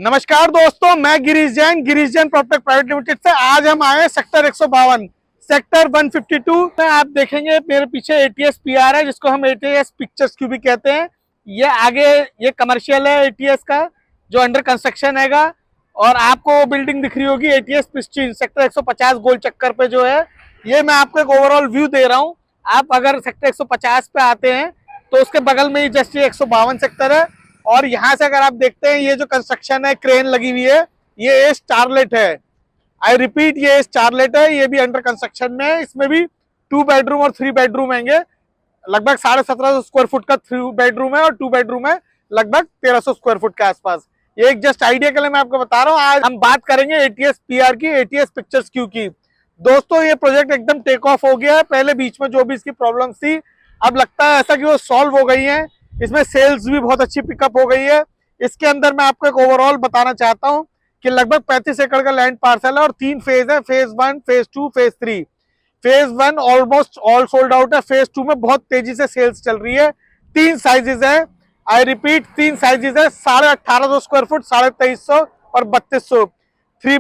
नमस्कार दोस्तों, मैं Girish Jain property private limited से। आज हम आए सेक्टर 152 सेक्टर 152 में। आप देखेंगे मेरे पीछे एटीएस पीआर है, जिसको हम एटीएस पिक्चर्स क्यू भी कहते हैं। ये आगे ये कमर्शियल है एटीएस का, जो अंडर कंस्ट्रक्शन हैगा। और आपको बिल्डिंग दिख रही होगी एटीएस प्रिस्टीन सेक्टर 150 गोल चक्कर पे जो है। ये मैं आपको एक ओवरऑल व्यू दे रहा हूँ। आप अगर सेक्टर 150 पे आते हैं तो उसके बगल में ही जस्ट ये 152 सेक्टर है। और यहाँ से अगर आप देखते हैं, ये जो कंस्ट्रक्शन है, क्रेन लगी हुई है, ये स्टारलेट है। आई रिपीट, ये स्टारलेट है। ये भी अंडर कंस्ट्रक्शन में है। इसमें भी 2 बेडरूम और 3 बेडरूम होंगे। लगभग 1750 स्क्वायर फुट का 3 बेडरूम है और 2 बेडरूम है लगभग 1300 स्क्वायर फुट के आसपास। ये एक जस्ट आइडिया के लिए मैं आपको बता रहा हूँ। आज हम बात करेंगे एटीएस पीआर की, एटीएस पिक्चर्स क्यू की। दोस्तों, ये प्रोजेक्ट एकदम टेक ऑफ हो गया है। पहले बीच में जो भी इसकी प्रॉब्लम थी, अब लगता है ऐसा कि वो सॉल्व हो गई है। इसमें सेल्स भी बहुत अच्छी पिकअप हो गई है। इसके अंदर मैं आपको एक ओवरऑल बताना चाहता हूं कि लगभग 35 एकड़ का लैंड पार्सल है और 3 फेज है, phase 1, phase 2, phase 3। Phase 1 almost all sold out है। फेज 2 में बहुत तेजी से सेल्स चल रही है। 3 साइजेस है। आई रिपीट, 3 साइजेस है। 1850 स्क्वायर फुट, 2350 और 3200। 3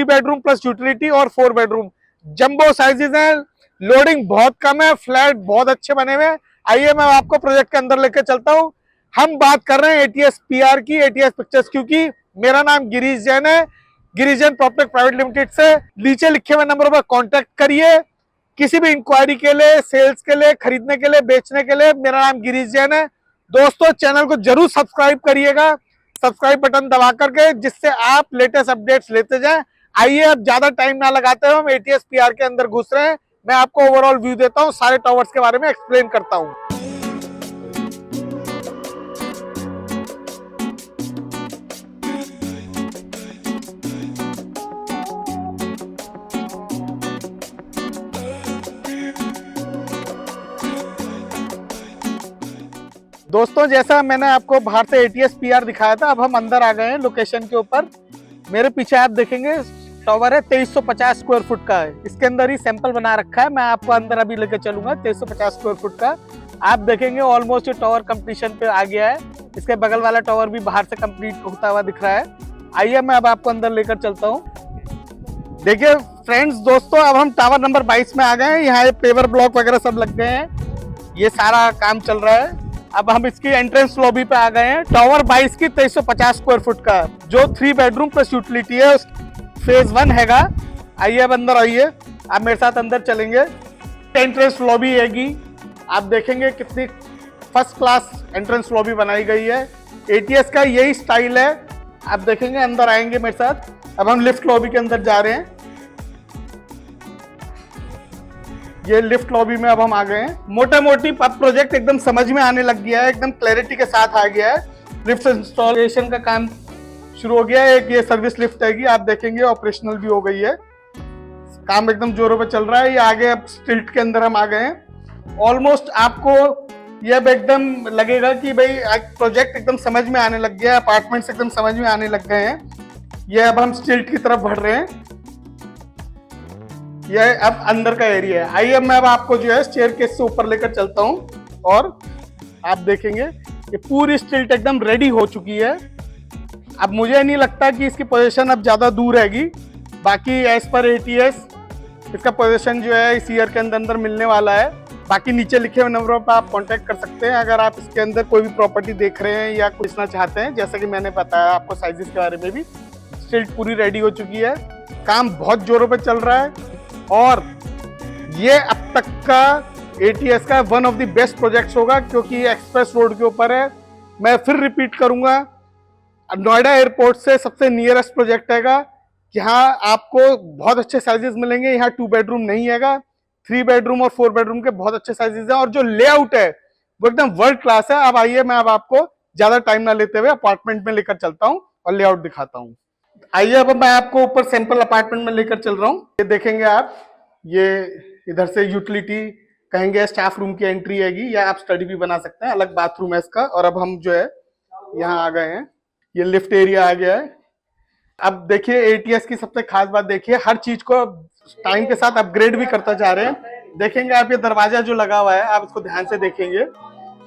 बेडरूम प्लस यूटिलिटी और 4 बेडरूम जंबो साइजेस है। लोडिंग बहुत कम है। फ्लैट बहुत अच्छे बने हुए हैं। आइए मैं आपको प्रोजेक्ट के अंदर लेकर चलता हूं। हम बात कर रहे हैं एटीएस पीआर की, एटीएस पिक्चर्स क्यू की। मेरा नाम गिरीश जैन है, Girish Jain property private limited से। नीचे लिखे हुए नंबर पर कांटेक्ट करिए किसी भी इंक्वायरी के लिए, सेल्स के लिए, खरीदने के लिए, बेचने के लिए। मेरा नाम गिरीश जैन है। दोस्तों, चैनल को जरूर सब्सक्राइब करिएगा, सब्सक्राइब बटन दबा करके, जिससे आप लेटेस्ट अपडेट्स लेते जाएं। आइए अब ज्यादा टाइम ना लगाते हुए हम एटीएस पीआर के अंदर घुस रहे हैं। मैं आपको ओवरऑल व्यू देता हूं, सारे टावर्स के बारे में एक्सप्लेन करता हूं। दोस्तों, जैसा मैंने आपको बाहर से एटीएस पीआर दिखाया था, अब हम अंदर आ गए हैं लोकेशन के ऊपर। मेरे पीछे आप देखेंगे टावर है, 2350 स्क्वायर फुट का है। इसके अंदर ही सैंपल बना रखा है। मैं आपको अंदर अभी लेकर चलूंगा। 2350 स्क्वायर फुट का आप देखेंगे ऑलमोस्ट टावर कंप्लीशन पे आ गया है। इसके बगल वाला टावर भी बाहर से कंप्लीट होता हुआ दिख रहा है। आइए मैं अब आपको अंदर लेकर चलता हूँ। देखिए फ्रेंड्स, दोस्तों, अब हम टावर नंबर 22 में आ गए हैं। यहाँ पेवर ब्लॉक वगैरह सब लग गए हैं। ये सारा काम चल रहा है। अब हम इसकी एंट्रेंस लॉबी पे आ गए हैं। टावर 22 की 2350 स्क्वायर फुट का, जो 3 बेडरूम प्लस यूटिलिटी है, फेज 1 हैगा। आइए अब अंदर आइए, आप मेरे साथ अंदर चलेंगे। एंट्रेंस लॉबी हैगी। आप देखेंगे कितनी फर्स्ट क्लास एंट्रेंस लॉबी बनाई गई है। एटीएस का यही स्टाइल है। आप देखेंगे, अंदर आएंगे मेरे साथ। अब हम लिफ्ट लॉबी के अंदर जा रहे हैं। ये लिफ्ट लॉबी में अब हम आ गए हैं। मोटा मोटी अब प्रोजेक्ट एकदम समझ में आने लग गया है, एकदम क्लैरिटी के साथ आ गया है। लिफ्ट इंस्टॉलेशन का काम शुरू हो गया है। एक ये सर्विस लिफ्ट है, आप देखेंगे ऑपरेशनल भी हो गई है। काम एकदम जोरों पे चल रहा है। ये आगे अब स्टिल्ट के अंदर हम आ गए हैं। ऑलमोस्ट आपको ये अब एकदम लगेगा कि भाई प्रोजेक्ट एकदम समझ में आने लग गया है। अपार्टमेंट्स एकदम समझ में आने लग गए हैं। ये अब हम स्टिल्ट की तरफ बढ़ रहे हैं। ये अब अंदर का एरिया है। आइए मैं अब आपको जो है स्टेयरकेस से ऊपर लेकर चलता हूं। और आप देखेंगे ये पूरी स्टिल्ट एकदम रेडी हो चुकी है। अब मुझे नहीं लगता कि इसकी पोजीशन अब ज्यादा दूर रहेगी। बाकी एज पर एटीएस इसका पोजीशन जो है इस ईयर के अंदर मिलने वाला है। बाकी नीचे लिखे हुए नंबरों पर आप कांटेक्ट कर सकते हैं अगर आप इसके अंदर कोई भी प्रॉपर्टी देख रहे हैं या पूछना चाहते हैं। जैसा कि मैंने बताया आपको साइजेस के बारे में भी। स्टिल्ट पूरी रेडी हो चुकी है। काम बहुत जोरों पे चल रहा है। और ये अब तक का एटीएस का one of the best projects होगा, क्योंकि एक्सप्रेस रोड के ऊपर है। मैं फिर रिपीट करूंगा, नोएडा एयरपोर्ट से सबसे नियरेस्ट प्रोजेक्ट हैगा। यहाँ आपको बहुत अच्छे साइजेस मिलेंगे। यहाँ 2 बेडरूम नहीं हैगा, 3 बेडरूम और 4 बेडरूम के बहुत अच्छे साइजेस हैं। और जो लेआउट है वो एकदम वर्ल्ड क्लास है। अब आइए मैं अब आपको ज्यादा टाइम ना लेते हुए अपार्टमेंट में लेकर चलता हूँ और लेआउट दिखाता हूँ। आइए अब मैं आपको ऊपर सैंपल अपार्टमेंट में लेकर चल रहा हूँ। ये देखेंगे आप, ये इधर से यूटिलिटी कहेंगे, स्टाफ रूम की एंट्री हैगी, या आप स्टडी भी बना सकते हैं। अलग बाथरूम है इसका। और अब हम जो है यहाँ आ गए हैं। ये लिफ्ट एरिया आ गया है। अब देखिए एटीएस की सबसे खास बात देखिए, हर चीज को टाइम के साथ अपग्रेड भी करता जा रहे हैं। देखेंगे आप, ये दरवाजा जो लगा हुआ है, आप इसको ध्यान से देखेंगे।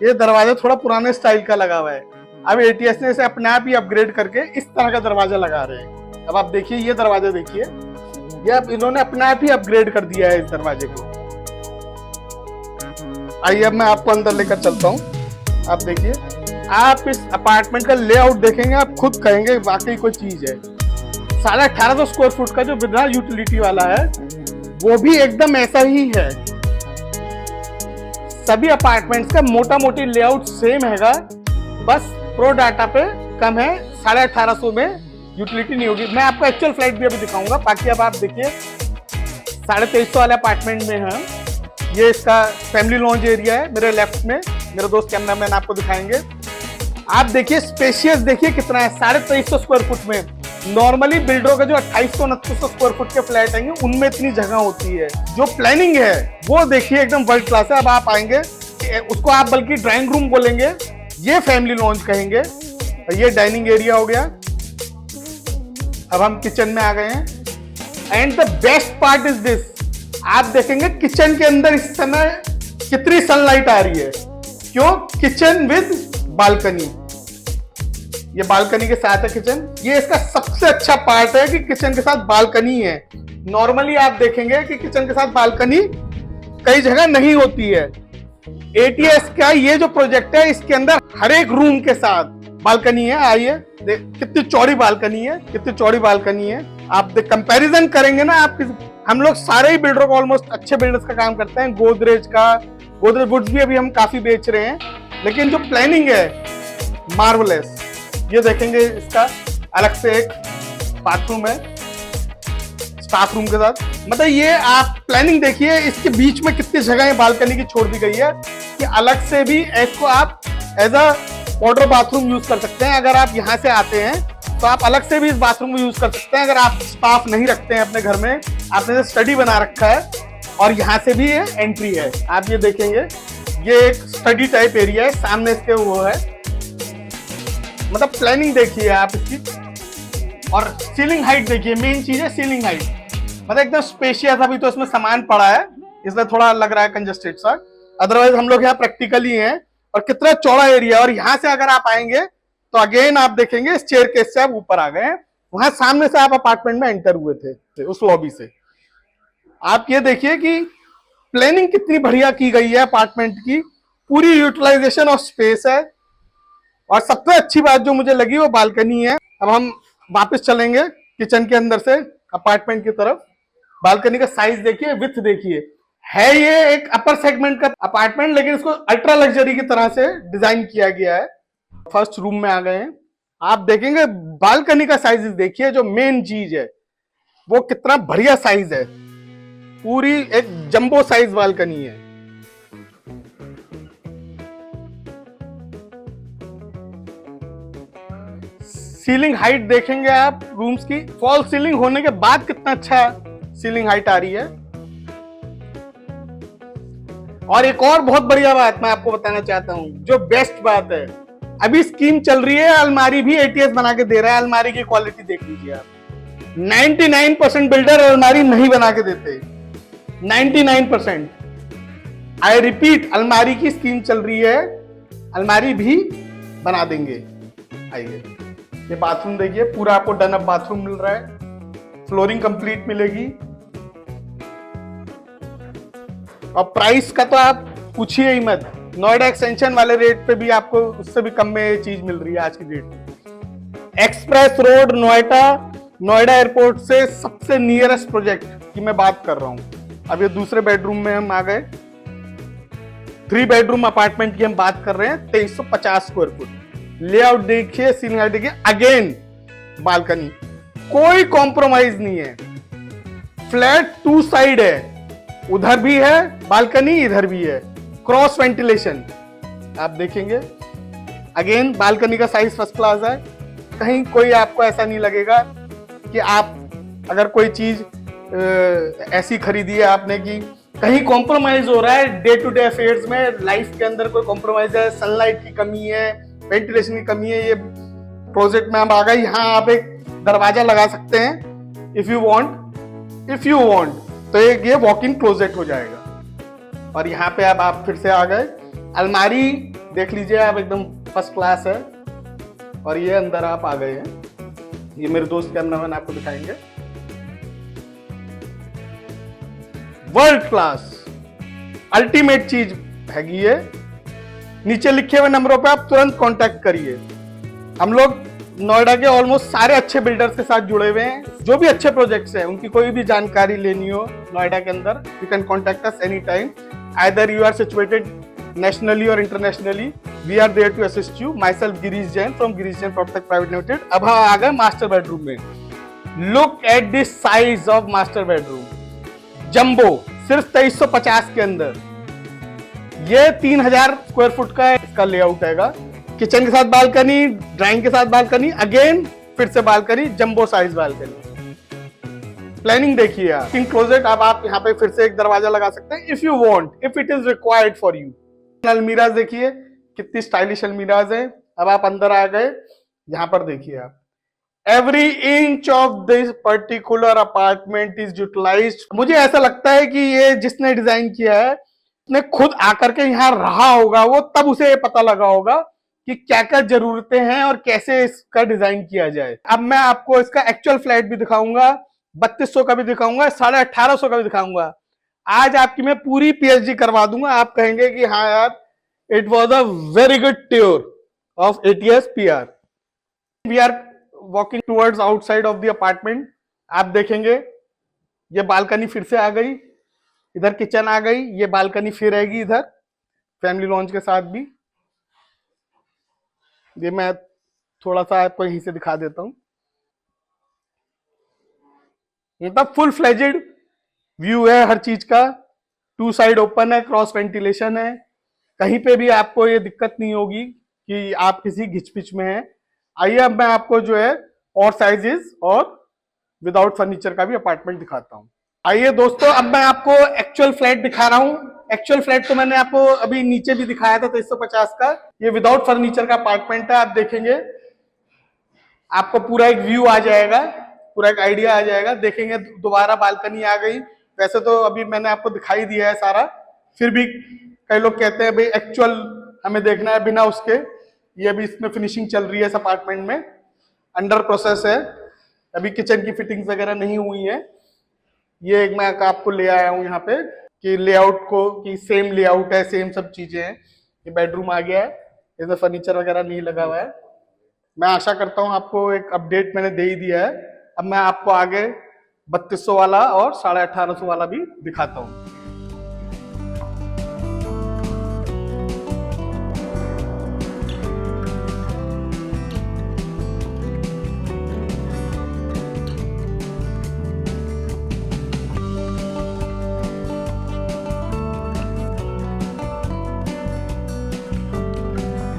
ये दरवाजा थोड़ा पुराने स्टाइल का लगा हुआ है। अब एटीएस ने इसे अपने आप ही अपग्रेड करके इस तरह का दरवाजा लगा रहे हैं। अब आप देखिए ये दरवाजा देखिए, ये अब इन्होंने अपने आप ही अपग्रेड कर दिया है इस दरवाजे को। आइए अब मैं आपको अंदर लेकर चलता हूँ। आप देखिए, आप इस अपार्टमेंट का लेआउट देखेंगे, आप खुद कहेंगे वाकई कोई चीज है। 1850 स्क्वायर फुट का जो बिना यूटिलिटी वाला है वो भी एकदम ऐसा ही है। सभी अपार्टमेंट्स का मोटा मोटी लेआउट सेम हैगा, बस प्रो डाटा पे कम है। 1850 में यूटिलिटी नहीं होगी। मैं आपको एक्चुअल फ्लैट भी अभी दिखाऊंगा। बाकी अब आप देखिए 2350 वाले अपार्टमेंट में है। ये इसका फैमिली लॉन्ज एरिया है। मेरे लेफ्ट में मेरे दोस्त कैमरामैन आपको दिखाएंगे। आप देखिए स्पेशियस देखिए कितना है, 2350 स्क्वायर फुट में। नॉर्मली बिल्डरों का जो 2800-2900 स्क्वायर फुट के फ्लैट आएंगे उनमें इतनी जगह होती है। जो प्लानिंग है वो देखिए एकदम वर्ल्ड क्लास है। अब आप आएंगे, उसको आप बल्कि ड्राइंग रूम बोलेंगे, ये फैमिली लॉन्ज कहेंगे। ये डाइनिंग एरिया हो गया। अब हम किचन में आ गए हैं and the best part is this, आप देखेंगे किचन के अंदर इस समय कितनी सनलाइट आ रही है। क्यों? Kitchen with balcony. ये बालकनी के साथ है किचन। ये इसका सबसे अच्छा पार्ट है कि किचन के साथ बालकनी है। नॉर्मली आप देखेंगे कि किचन के साथ बालकनी कई जगह नहीं होती है। एटीएस का ये जो प्रोजेक्ट है इसके अंदर हर एक रूम के साथ बालकनी है। आइए कितनी चौड़ी बालकनी है, कितनी चौड़ी बालकनी है। आप कंपैरिजन करेंगे ना, आप हम लोग सारे ही बिल्डर को ऑलमोस्ट अच्छे बिल्डर्स का काम करते हैं। गोदरेज वुड्स भी अभी हम काफी बेच रहे हैं, लेकिन जो प्लानिंग है मार्वलेस। ये देखेंगे इसका अलग से एक बाथरूम है स्टाफ रूम के साथ। मतलब ये आप प्लानिंग देखिए, इसके बीच में कितनी जगह बालकनी की छोड़ दी गई है कि अलग से भी इसको आप as a water bathroom use कर सकते हैं। अगर आप यहाँ से आते हैं तो आप अलग से भी इस बाथरूम को यूज कर सकते हैं। अगर आप स्टाफ नहीं रखते हैं अपने घर में, आपने स्टडी बना रखा है और यहाँ से भी ये एंट्री है। आप ये देखेंगे, ये एक स्टडी टाइप एरिया है, सामने इसके वो है। मतलब प्लानिंग देखिए आप इसकी, और सीलिंग हाइट देखिए। मेन चीज है सीलिंग हाइट, मतलब एकदम स्पेशियस। अभी तो इसमें सामान पड़ा है इसलिए थोड़ा लग रहा है कंजस्टेड सा, अदरवाइज हम लोग यहाँ प्रैक्टिकली हैं। और कितना चौड़ा एरिया, और यहाँ से अगर आप आएंगे तो अगेन आप देखेंगे स्टेयरकेस से आप ऊपर आ गए हैं। वहां सामने से आप अपार्टमेंट में एंटर हुए थे उस लॉबी से। आप ये देखिए कि प्लानिंग कितनी बढ़िया की गई है अपार्टमेंट की, पूरी यूटिलाइजेशन ऑफ स्पेस है। और सबसे अच्छी बात जो मुझे लगी वो बालकनी है। अब हम वापस चलेंगे किचन के अंदर से अपार्टमेंट की तरफ। बालकनी का साइज देखिए, विड्थ देखिए। है ये एक अपर सेगमेंट का अपार्टमेंट, लेकिन इसको अल्ट्रा लग्जरी की तरह से डिजाइन किया गया है। फर्स्ट रूम में आ गए हैं। आप देखेंगे बालकनी का साइज देखिए, जो मेन चीज है वो कितना बढ़िया साइज है। पूरी एक जंबो साइज बालकनी है। सीलिंग हाइट देखेंगे आप रूम्स की, फॉल सीलिंग होने के बाद कितना अच्छा सीलिंग हाइट आ रही है। और एक और बहुत बढ़िया बात मैं आपको बताना चाहता हूं, जो बेस्ट बात है, अभी स्कीम चल रही है, अलमारी भी एटीएस बना के दे रहा है। अलमारी की क्वालिटी देख लीजिए आप। 99% बिल्डर अलमारी नहीं बना के देते, 99%। आई रिपीट, अलमारी की स्कीम चल रही है, अलमारी भी बना देंगे। आइए ये बाथरूम देखिए, पूरा आपको डन अप बाथरूम मिल रहा है, फ्लोरिंग कंप्लीट मिलेगी। और प्राइस का तो आप पूछिए ही मत, नोएडा एक्सटेंशन वाले रेट पे भी आपको उससे भी कम में ये चीज मिल रही है आज की डेट में। एक्सप्रेस रोड नोएडा एयरपोर्ट से सबसे नियरेस्ट प्रोजेक्ट की मैं बात कर रहा हूं। अब ये दूसरे बेडरूम में हम आ गए। 3 बेडरूम अपार्टमेंट की हम बात कर रहे हैं, 2350 स्क्वायर फुट। लेआउट देखिए, सीलिंग हाइट देखिए, अगेन बालकनी, कोई कॉम्प्रोमाइज नहीं है। फ्लैट 2 साइड है, उधर भी है बालकनी, इधर भी है, क्रॉस वेंटिलेशन। आप देखेंगे अगेन बालकनी का साइज फर्स्ट क्लास है। कहीं कोई आपको ऐसा नहीं लगेगा कि आप अगर कोई चीज ऐसी खरीदी है आपने कि कहीं कॉम्प्रोमाइज हो रहा है डे टू डे अफेयर्स में, लाइफ के अंदर कोई कॉम्प्रोमाइज है, सनलाइट की कमी है, वेंटिलेशन की कमी है। ये प्रोजेक्ट में हम आ गए। यहाँ आप एक दरवाजा लगा सकते हैं इफ यू वांट, तो ये वॉक इन क्लोजेट हो जाएगा। और यहाँ पे अब आप फिर से आ गए। अलमारी देख लीजिए आप, एकदम फर्स्ट क्लास है। और ये अंदर आप आ गए हैं। ये मेरे दोस्त कैमरामैन आपको दिखाएंगे। वर्ल्ड क्लास अल्टीमेट चीज हैगी ये। नीचे लिखे हुए नंबरों पे आप तुरंत कांटेक्ट करिए। हम लोग नोएडा के ऑलमोस्ट सारे अच्छे बिल्डर्स के साथ जुड़े हुए हैं। जो भी अच्छे प्रोजेक्ट्स हैं, उनकी कोई भी जानकारी लेनी हो नोएडा के अंदर, you can contact us any time. Either you are situated nationally और internationally, we are there to assist you. Myself Girish Jain from Girish Jain property private limited. अब हम आ गए मास्टर बेडरूम में। Look at this size of master bedroom, jumbo, सिर्फ 2350 के अंदर। ये 3000 स्क्वायर फुट का इसका लेआउट हैगा। किचन के साथ बालकनी, ड्राइंग के साथ बालकनी, अगेन फिर से balcony, jumbo size balcony. Planning देखिए आप। क्लोजेट, अब आप यहाँ पे फिर से एक दरवाजा लगा सकते हैं if you want, if it is required for you. Almirahs देखिए कितनी स्टाइलिश अलमीराज है। अब आप अंदर आ गए, यहाँ पर देखिए आप, every inch of this particular apartment is utilised. मुझे ऐसा लगता है कि ये जिसने डिजाइन किया है, उसने खुद आकर के यहाँ रहा होगा, वो तब उसे ये पता लगा होगा कि क्या क्या जरूरतें हैं और कैसे इसका डिजाइन किया जाए। अब मैं आपको इसका एक्चुअल फ्लैट भी दिखाऊंगा, 3200 का भी दिखाऊंगा, 1850 का भी दिखाऊंगा। आज आपकी मैं पूरी पीएचडी करवा दूंगा। आप कहेंगे कि हाँ यार, it was a very good tour of ATS PR. We are walking towards outside of the apartment. आप देखेंगे ये बालकनी फिर से आ गई, इधर किचन आ गई, ये बालकनी फिर आएगी इधर फैमिली लॉन्च के साथ भी। ये मैं थोड़ा सा आपको यहीं से दिखा देता हूं। मतलब फुल फ्लेजेड व्यू है हर चीज का। 2 साइड ओपन है, क्रॉस वेंटिलेशन है। कहीं पे भी आपको ये दिक्कत नहीं होगी कि आप किसी घिचपिच में हैं। आइए अब मैं आपको जो है और साइजेस और विदाउट फर्नीचर का भी अपार्टमेंट दिखाता हूँ। आइए दोस्तों, अब मैं आपको एक्चुअल फ्लैट दिखा रहा हूँ। एक्चुअल फ्लैट तो मैंने आपको अभी नीचे भी दिखाया था 350 का। ये विदाउट फर्नीचर का अपार्टमेंट है। आप देखेंगे आपको पूरा एक व्यू आ जाएगा, पूरा एक आइडिया आ जाएगा। देखेंगे दोबारा बालकनी आ गई। वैसे तो अभी मैंने आपको दिखाई दिया है सारा, फिर भी कई लोग कहते हैं भाई एक्चुअल हमें देखना है बिना उसके। ये अभी इसमें फिनिशिंग चल रही है इस अपार्टमेंट में, अंडर प्रोसेस है। अभी किचन की फिटिंग्स वगैरह नहीं हुई है। ये एक मैं आपको ले आया हूँ यहाँ पे कि लेआउट को, कि सेम लेआउट है, सेम सब चीजें हैं। ये बेडरूम आ गया है, इसमें फर्नीचर वगैरह नहीं लगा हुआ है। मैं आशा करता हूँ आपको एक अपडेट मैंने दे ही दिया है। अब मैं आपको आगे 3200 वाला और 1850 वाला भी दिखाता हूँ।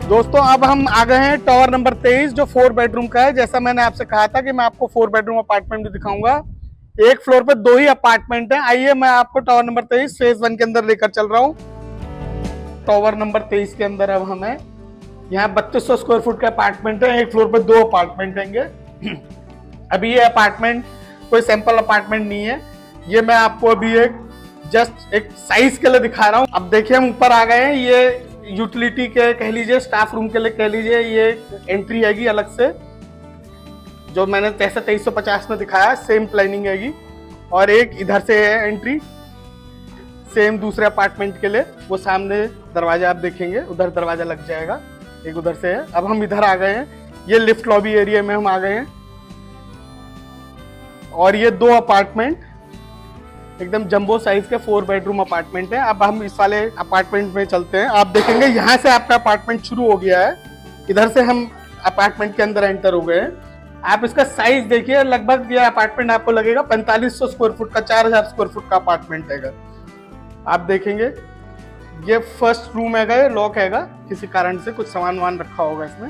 दोस्तों अब हम आ गए हैं टावर नंबर 23 जो 4 बेडरूम का है। जैसा मैंने आपसे कहा था कि मैं आपको 4 बेडरूम अपार्टमेंट भी दिखाऊंगा। एक फ्लोर पे 2 ही अपार्टमेंट है। आइए मैं आपको टावर नंबर 23 फेज 1 के अंदर लेकर चल रहा हूँ। टावर नंबर 23 के अंदर अब हमें यहाँ 3200 स्क्वायर फुट का अपार्टमेंट है। एक फ्लोर पे 2 अपार्टमेंट होंगे। अभी ये अपार्टमेंट कोई सैंपल अपार्टमेंट नहीं है, ये मैं आपको अभी एक जस्ट एक साइज के लिए दिखा रहा हूँ। अब देखिए हम ऊपर आ गए हैं। ये यूटिलिटी के कह लीजिए, स्टाफ रूम के लिए कह लीजिए, ये एंट्री आएगी अलग से, जो मैंने जैसे 2350 में दिखाया सेम प्लानिंग आएगी। और एक इधर से है एंट्री सेम दूसरे अपार्टमेंट के लिए। वो सामने दरवाजा आप देखेंगे, उधर दरवाजा लग जाएगा, एक उधर से है। अब हम इधर आ गए हैं, ये लिफ्ट लॉबी एरिया में हम आ गए हैं। और ये 2 अपार्टमेंट एकदम जंबो साइज के 4 बेडरूम अपार्टमेंट है। अब हम इस वाले अपार्टमेंट में चलते हैं। आप देखेंगे यहाँ से आपका अपार्टमेंट शुरू हो गया है, इधर से हम अपार्टमेंट के अंदर एंटर हो गए हैं। आप इसका साइज देखिए, लगभग ये अपार्टमेंट आपको लगेगा 4500 स्क्वायर फुट का, 4000 स्क्वायर फुट का अपार्टमेंट है। आप देखेंगे ये फर्स्ट रूम है, लॉक है, किसी कारण से कुछ सामान वामान रखा होगा इसमें।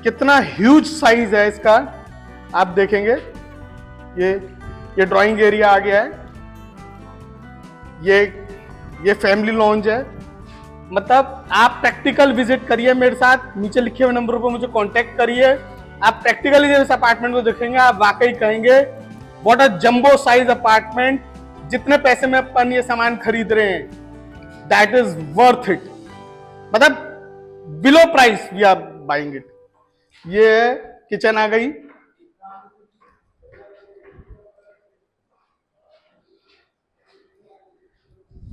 कितना ह्यूज साइज है इसका आप देखेंगे। ये ड्राइंग एरिया आ गया है, ये फैमिली लॉन्ज है। मतलब आप प्रैक्टिकल विजिट करिए मेरे साथ, नीचे लिखे हुए नंबरों पर मुझे कांटेक्ट करिए। आप प्रैक्टिकली जब इस अपार्टमेंट को देखेंगे आप वाकई कहेंगे what a jumbo size apartment. जितने पैसे में अपन ये सामान खरीद रहे हैं दैट इज वर्थ इट। मतलब below price we are buying it. ये किचन आ गई।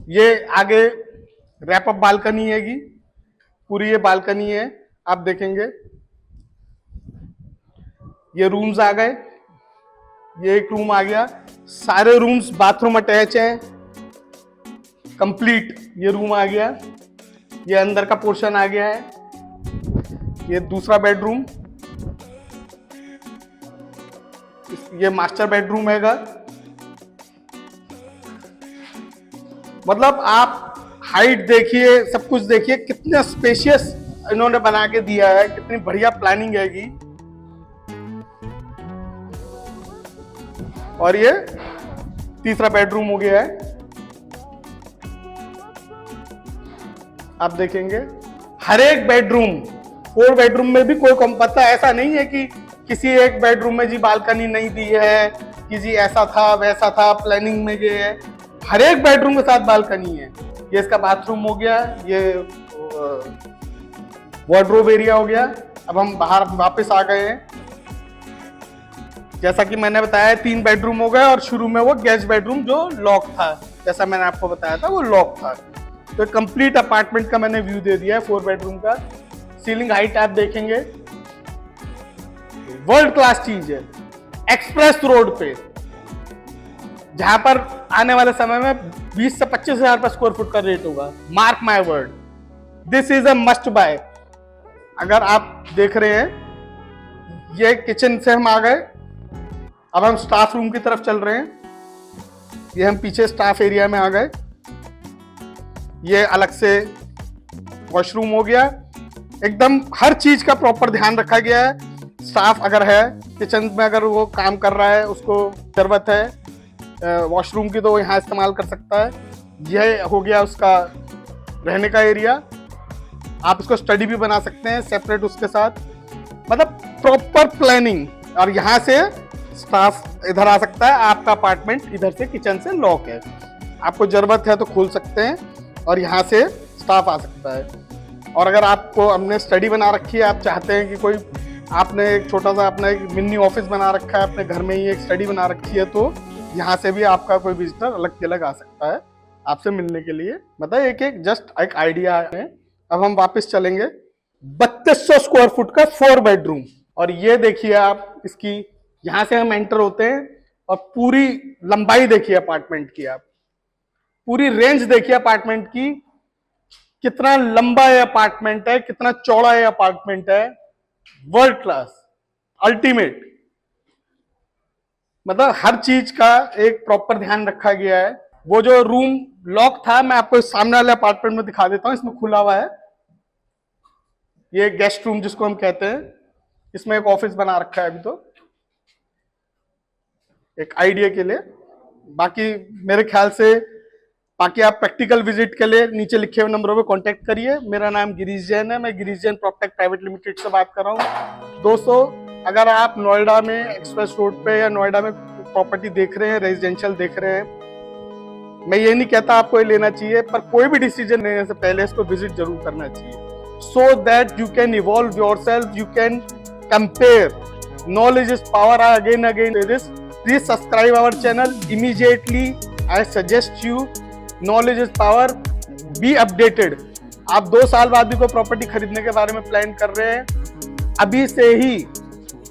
ये आगे रैप अप बालकनी हैगी, पूरी ये बालकनी है। आप देखेंगे ये रूम्स आ गए, ये एक रूम आ गया, सारे रूम्स बाथरूम अटैच हैं, कंप्लीट ये रूम आ गया। ये अंदर का पोर्शन आ गया है, ये दूसरा बेडरूम, ये मास्टर बेडरूम हैगा। मतलब आप हाइट देखिए, सब कुछ देखिए, कितना स्पेशियस इन्होंने बना के दिया है, कितनी बढ़िया प्लानिंग हैगी। और ये तीसरा बेडरूम हो गया है। आप देखेंगे हर एक बेडरूम, 4 बेडरूम में भी कोई कम, पता ऐसा नहीं है कि किसी एक बेडरूम में जी बालकनी नहीं दी है कि जी ऐसा था वैसा था, प्लानिंग में ये है। हर एक बेडरूम के साथ बालकनी है। ये इसका बाथरूम हो गया, ये वार्डरोब एरिया हो गया। अब हम बाहर वापस आ गए हैं। जैसा कि मैंने बताया 3 बेडरूम हो गए, और शुरू में वो गेस्ट बेडरूम जो लॉक था, जैसा मैंने आपको बताया था वो लॉक था। तो कंप्लीट अपार्टमेंट का मैंने व्यू दे दिया है 4 बेडरूम का। सीलिंग हाइट आप देखेंगे, वर्ल्ड क्लास चीज है, एक्सप्रेस रोड पे, जहां पर आने वाले समय में 20 से 25 हजार पर स्क्वायर फुट का रेट होगा। Mark my word, this is a must buy. अगर आप देख रहे हैं, ये किचन से हम आ गए, अब हम स्टाफ रूम की तरफ चल रहे हैं। ये हम पीछे स्टाफ एरिया में आ गए। ये अलग से वॉशरूम हो गया। एकदम हर चीज का प्रॉपर ध्यान रखा गया है। स्टाफ अगर है किचन में, अगर वो काम कर रहा है, उसको जरूरत है वॉशरूम की, तो वो यहाँ इस्तेमाल कर सकता है। यह हो गया उसका रहने का एरिया। आप इसको स्टडी भी बना सकते हैं सेपरेट उसके साथ, मतलब प्रॉपर प्लानिंग। और यहाँ से स्टाफ इधर आ सकता है। आपका अपार्टमेंट इधर से किचन से लॉक है, आपको जरूरत है तो खोल सकते हैं, और यहाँ से स्टाफ आ सकता है। और अगर आपको हमने स्टडी बना रखी है, आप चाहते हैं कि कोई, आपने एक छोटा सा अपना एक मिनी ऑफिस बना रखा है, अपने घर में ही एक स्टडी बना रखी है, तो यहाँ से भी आपका कोई विजिटर अलग अलग आ सकता है आपसे मिलने के लिए। मतलब एक जस्ट एक आइडिया है। अब हम वापस चलेंगे। 3200 स्क्वायर फुट का 4 बेडरूम। और ये देखिए आप इसकी, यहां से हम एंटर होते हैं और पूरी लंबाई देखिए अपार्टमेंट की, आप पूरी रेंज देखिए अपार्टमेंट की, कितना लंबा ये अपार्टमेंट है, कितना चौड़ा ये अपार्टमेंट है। वर्ल्ड क्लास, अल्टीमेट, मतलब हर चीज का एक प्रॉपर ध्यान रखा गया है। वो जो रूम लॉक था, मैं आपको सामने वाले अपार्टमेंट में दिखा देता हूं, इसमें खुला हुआ है। ये गेस्ट रूम जिसको हम कहते हैं, इसमें एक ऑफिस बना रखा है अभी, तो एक आइडिया के लिए। बाकी मेरे ख्याल से, बाकी आप प्रैक्टिकल विजिट के लिए नीचे लिखे हुए नंबरों पे कांटेक्ट करिए। मेरा नाम गिरीश जैन है, मैं Girish Jain property private limited से बात कर रहा हूँ। दोस्तों, अगर आप नोएडा में एक्सप्रेस रोड पे या नोएडा में प्रॉपर्टी देख रहे हैं, रेजिडेंशियल देख रहे हैं, मैं ये नहीं कहता आपको ये लेना चाहिए, पर कोई भी डिसीजन लेने से पहले इसको विजिट जरूर करना चाहिए, so that you can evolve yourself, you can compare. Knowledge is power, I again this. Please subscribe our channel immediately. I suggest you. Knowledge is power. Be updated. आप 2 साल बाद भी कोई प्रॉपर्टी खरीदने के बारे में प्लान कर रहे हैं, अभी से ही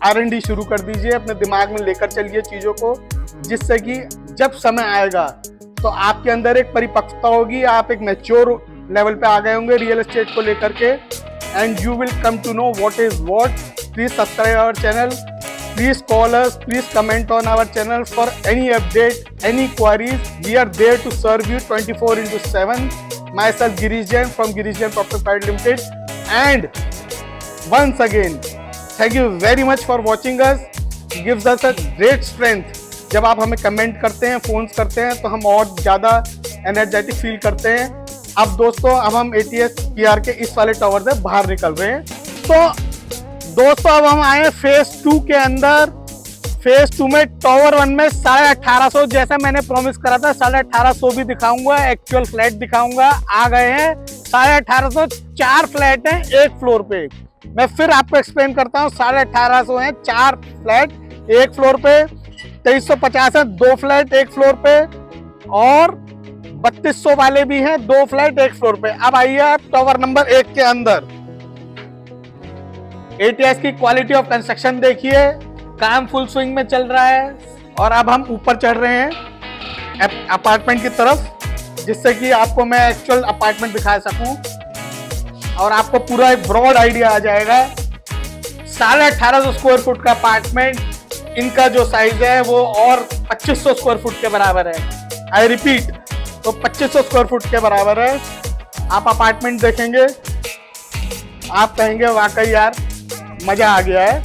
R&D शुरू कर दीजिए, अपने दिमाग में लेकर चलिए चीजों को, जिससे कि जब समय आएगा तो आपके अंदर एक परिपक्वता होगी, आप एक मैच्योर लेवल पे आ गए होंगे रियल एस्टेट को लेकर के, and you will come to know what is what. Please subscribe our channel. Please call us, please comment on our channel for any update, any queries. We are there to serve you 24/7. Myself Girish Jain from Girish Jain Property Private Limited. And once again, thank you very much for watching us. It gives us a great strength. जब आप हमें comment करते हैं, phone करते हैं, तो हम और ज़्यादा एनर्जेटिक फील करते हैं। अब दोस्तों, अब हम ATS PR के इस वाले टावर से बाहर निकल रहे हैं। तो दोस्तों, अब हम आए फेज 2 के अंदर। फेज 2 में टावर 1 में 1850, जैसा मैंने प्रॉमिस करा था 1850 भी दिखाऊंगा, एक्चुअल फ्लैट दिखाऊंगा। आ गए हैं 1850, 4 फ्लैट हैं एक फ्लोर पे। मैं फिर आपको एक्सप्लेन करता हूँ। 1850 है 4 फ्लैट एक फ्लोर पे, 2350 है 2 फ्लैट एक फ्लोर पे, और 3200 वाले भी हैं 2 फ्लैट एक फ्लोर पे। अब आइए आप टावर नंबर 1 के अंदर। एटीएस की क्वालिटी ऑफ कंस्ट्रक्शन देखिए, काम फुल स्विंग में चल रहा है। और अब हम ऊपर चढ़ रहे हैं अपार्टमेंट की तरफ, जिससे कि आपको मैं एक्चुअल अपार्टमेंट दिखा सकूं और आपको पूरा एक ब्रॉड आइडिया आ जाएगा। 1850 स्क्वायर फुट का अपार्टमेंट, इनका जो साइज है वो और 2500 स्क्वायर फुट के बराबर है। आई रिपीट, तो 2500 स्क्वायर फुट के बराबर है। आप अपार्टमेंट देखेंगे, आप कहेंगे वाकई यार मजा आ गया है।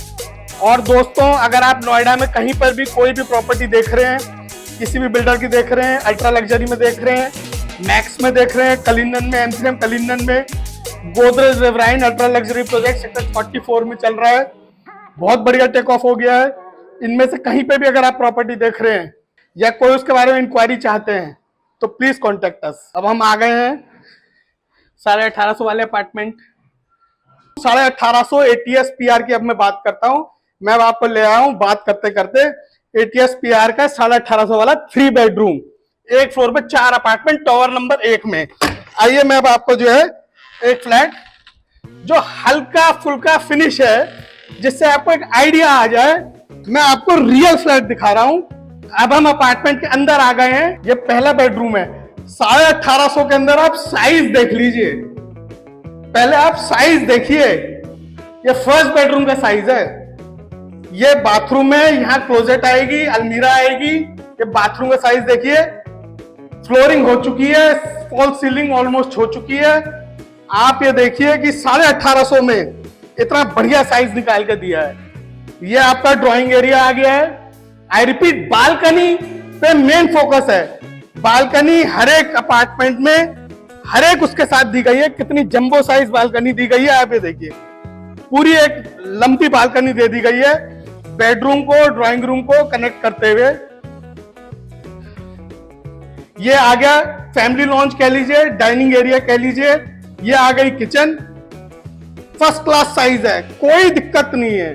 और दोस्तों, अगर आप नोएडा में कहीं पर भी कोई भी प्रॉपर्टी देख रहे हैं, किसी भी बिल्डर की देख रहे हैं, अल्ट्रा लग्जरी में देख रहे हैं, मैक्स में देख रहे हैं, कलिंगन में, एमसीएम कलिंगन में, Godrej riverine ultra luxury project sector 44 में चल रहा है, बहुत बढ़िया टेक ऑफ हो गया है। इनमें से कहीं पे भी अगर आप प्रॉपर्टी देख रहे हैं या कोई उसके बारे में इंक्वायरी चाहते हैं तो प्लीज कॉन्टेक्ट अस। अब हम आ गए हैं 1850 वाले अपार्टमेंट। 1850 एटीएस पीआर की अब मैं बात करता हूं। मैं अब आपको ले आया हूं बात करते करते एटीएस पीआर का 1850 वाला 3 बेडरूम एक फ्लोर पे 4 अपार्टमेंट टावर नंबर 1 में। आइए मैं अब आपको जो है एक फ्लैट जो हल्का फुल्का फिनिश है, जिससे आपको एक आइडिया आ जाए, मैं आपको रियल फ्लैट दिखा रहा हूं। अब हम अपार्टमेंट के अंदर आ गए हैं। ये पहला बेडरूम है। 1850 के अंदर आप साइज देख लीजिए, पहले आप साइज देखिए। ये फर्स्ट बेडरूम का साइज है। ये बाथरूम है, यहां क्लोजेट आएगी, अलमीरा आएगी। ये बाथरूम का साइज देखिए, फ्लोरिंग हो चुकी है, फॉल सीलिंग ऑलमोस्ट हो चुकी है। आप ये देखिए कि 1850 में इतना बढ़िया साइज निकाल के दिया है। ये आपका ड्राइंग एरिया आ गया है। आई रिपीट, बालकनी पे मेन फोकस है। बालकनी हर एक अपार्टमेंट में हर एक उसके साथ दी गई है। कितनी जंबो साइज बालकनी दी गई है, आप ये देखिए, पूरी एक लंबी बालकनी दे दी गई है बेडरूम को ड्राइंग रूम को कनेक्ट करते हुए। ये आ गया फैमिली लॉन्च कह लीजिए, डाइनिंग एरिया कह लीजिए। ये आ गई किचन, फर्स्ट क्लास साइज है, कोई दिक्कत नहीं है।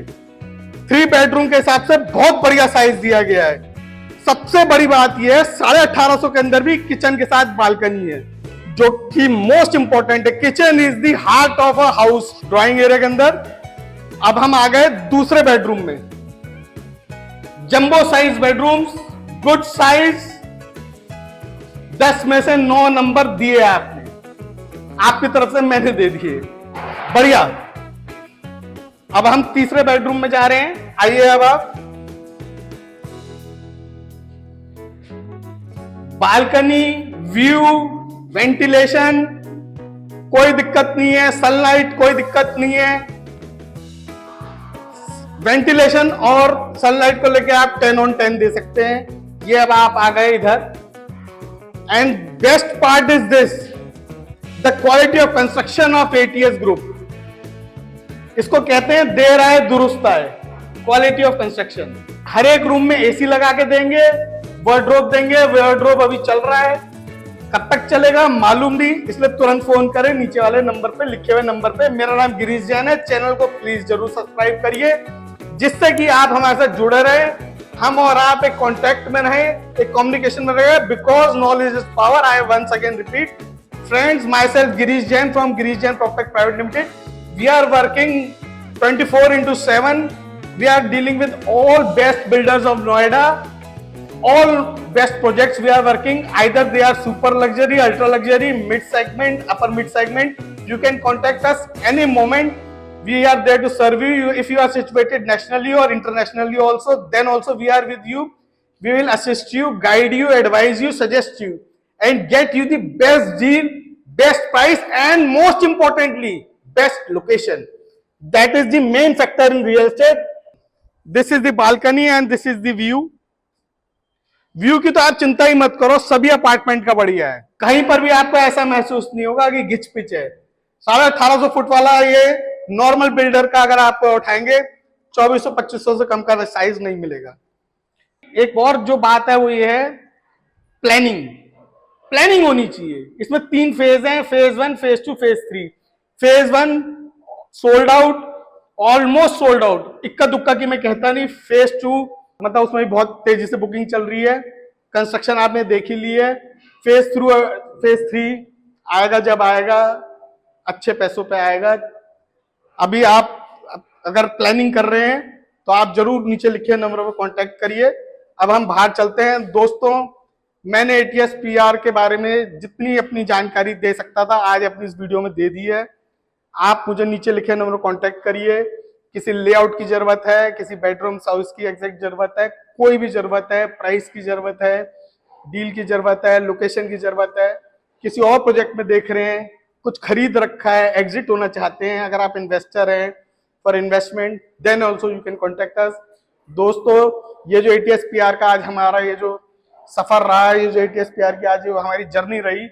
3 बेडरूम के हिसाब से बहुत बढ़िया साइज दिया गया है। सबसे बड़ी बात यह है 1850 के अंदर भी किचन के साथ बालकनी है, जो कि मोस्ट इंपॉर्टेंट है। Kitchen is the heart of a house drawing area के अंदर। अब हम आ गए दूसरे बेडरूम में। Jumbo size bedrooms, good size, 10 में से 9 नंबर दिए आपने, आपकी तरफ से मैंने दे दिए, बढ़िया। अब हम तीसरे बेडरूम में जा रहे हैं। आइए अब आप, बालकनी, व्यू, वेंटिलेशन कोई दिक्कत नहीं है, सनलाइट कोई दिक्कत नहीं है। वेंटिलेशन और सनलाइट को लेके आप 10 on 10 दे सकते हैं। ये अब आप आ गए इधर। And best part is this, the quality of construction of ATS group. इसको कहते हैं देर आए दुरुस्त आए, क्वालिटी ऑफ कंस्ट्रक्शन। हर एक रूम में एसी लगा के देंगे, वार्डरोब देंगे। वार्डरोब अभी चल रहा है, कब तक चलेगा मालूम नहीं, इसलिए तुरंत फोन करें नीचे वाले नंबर पे, लिखे हुए नंबर पे। मेरा नाम गिरीश जैन है। चैनल को प्लीज जरूर सब्सक्राइब करिए, जिससे कि आप हमारे साथ जुड़े रहे, हम और आप एक कांटेक्ट में रहे, एक कम्युनिकेशन में रहे। Because knowledge is power. I once again repeat, friends, myself Girish Jain from Girish Jain property private limited. We are working 24/7. We are dealing with all best builders of Noida, all best projects we are working. Either they are super luxury, ultra luxury, mid segment, upper mid segment. You can contact us any moment. We are there to serve you. If you are situated nationally or internationally also, then also we are with you. We will assist you, guide you, advise you, suggest you, and get you the best deal, best price, and most importantly, best location. That is the main factor in real estate. This is the balcony and this is the view. View की तो आप चिंता ही मत करो, सभी apartment का बढ़िया है। कहीं पर भी आपको ऐसा महसूस नहीं होगा कि गिच पिच है। 1850 फुट वाला ये नॉर्मल बिल्डर का अगर आप उठाएंगे 2400-2500 से कम का साइज नहीं मिलेगा। एक और जो बात है वो ये है, प्लानिंग होनी चाहिए। इसमें 3 फेज हैं, phase 1, phase 2, phase 3। Phase 1 sold out, almost sold out, इक्का दुक्का की मैं कहता नहीं। फेज 2 मतलब उसमें भी बहुत तेजी से बुकिंग चल रही है। कंस्ट्रक्शन आपने देख ही ली है। फेज 3 आएगा, जब आएगा अच्छे पैसों पे आएगा। अभी आप अगर प्लानिंग कर रहे हैं तो आप जरूर नीचे लिखे नंबर पर कांटेक्ट करिए। अब हम बाहर चलते हैं दोस्तों। मैंने एटीएस पीआर के बारे में जितनी अपनी जानकारी दे सकता था आज अपनी इस वीडियो में दे दी है। आप मुझे नीचे लिखे नंबर पर कांटेक्ट करिए। किसी लेआउट की जरूरत है, किसी बेडरूम हाउस की एग्जैक्ट जरूरत है, कोई भी जरूरत है, प्राइस की जरूरत है, डील की जरूरत है, लोकेशन की जरूरत है, किसी और प्रोजेक्ट में देख रहे हैं, कुछ खरीद रखा है, एग्जिट होना चाहते हैं, अगर आप इन्वेस्टर हैं for investment, then also you can contact us. दोस्तों ये जो एटीएस पीआर का आज हमारा ये जो सफर रहा है, ये जो एटीएस पीआर की आज जो हमारी जर्नी रही,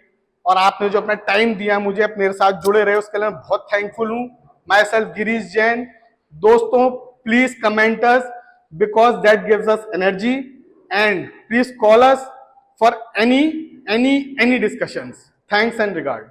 और आपने जो अपना टाइम दिया मुझे मेरे साथ जुड़े रहे, उसके लिए मैं बहुत थैंकफुल हूँ। Myself Girish Jain. दोस्तों please comment us because that gives us energy, and please call us for any discussions. Thanks and regard.